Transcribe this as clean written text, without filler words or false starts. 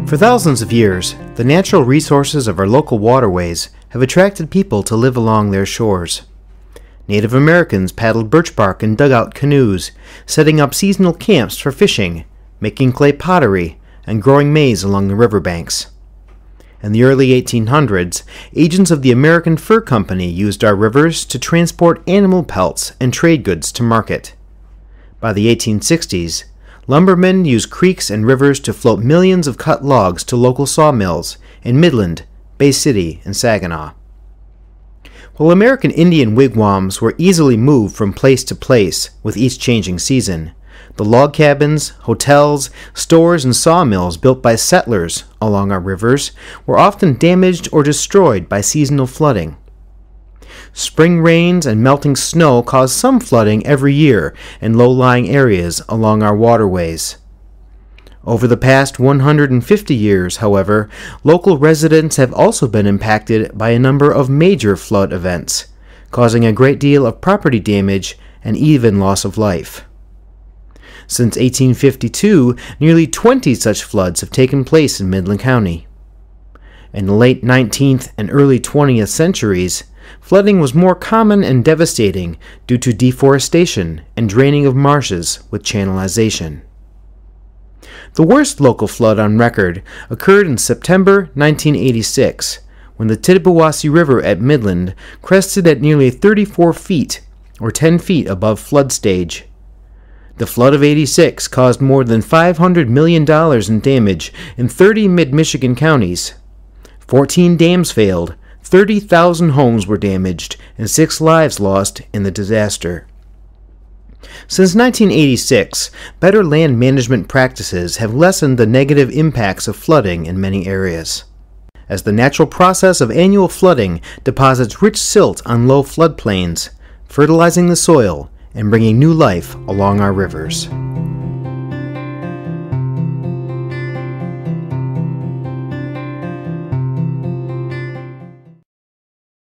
For thousands of years, the natural resources of our local waterways have attracted people to live along their shores. Native Americans paddled birch bark and dugout canoes, setting up seasonal camps for fishing, making clay pottery, and growing maize along the riverbanks. In the early 1800s, agents of the American Fur Company used our rivers to transport animal pelts and trade goods to market. By the 1860s, lumbermen used creeks and rivers to float millions of cut logs to local sawmills in Midland, Bay City, and Saginaw. While American Indian wigwams were easily moved from place to place with each changing season, the log cabins, hotels, stores, and sawmills built by settlers along our rivers were often damaged or destroyed by seasonal flooding. Spring rains and melting snow caused some flooding every year in low-lying areas along our waterways. Over the past 150 years, however, local residents have also been impacted by a number of major flood events, causing a great deal of property damage and even loss of life. Since 1852, nearly 20 such floods have taken place in Midland County. In the late 19th and early 20th centuries, flooding was more common and devastating due to deforestation and draining of marshes with channelization. The worst local flood on record occurred in September 1986, when the Chippewa River at Midland crested at nearly 34 feet, or 10 feet above flood stage. The flood of '86 caused more than $500 million in damage in 30 mid-Michigan counties. 14 dams failed, 30,000 homes were damaged, and 6 lives lost in the disaster. Since 1986, better land management practices have lessened the negative impacts of flooding in many areas. As the natural process of annual flooding deposits rich silt on low floodplains, fertilizing the soil and bringing new life along our rivers.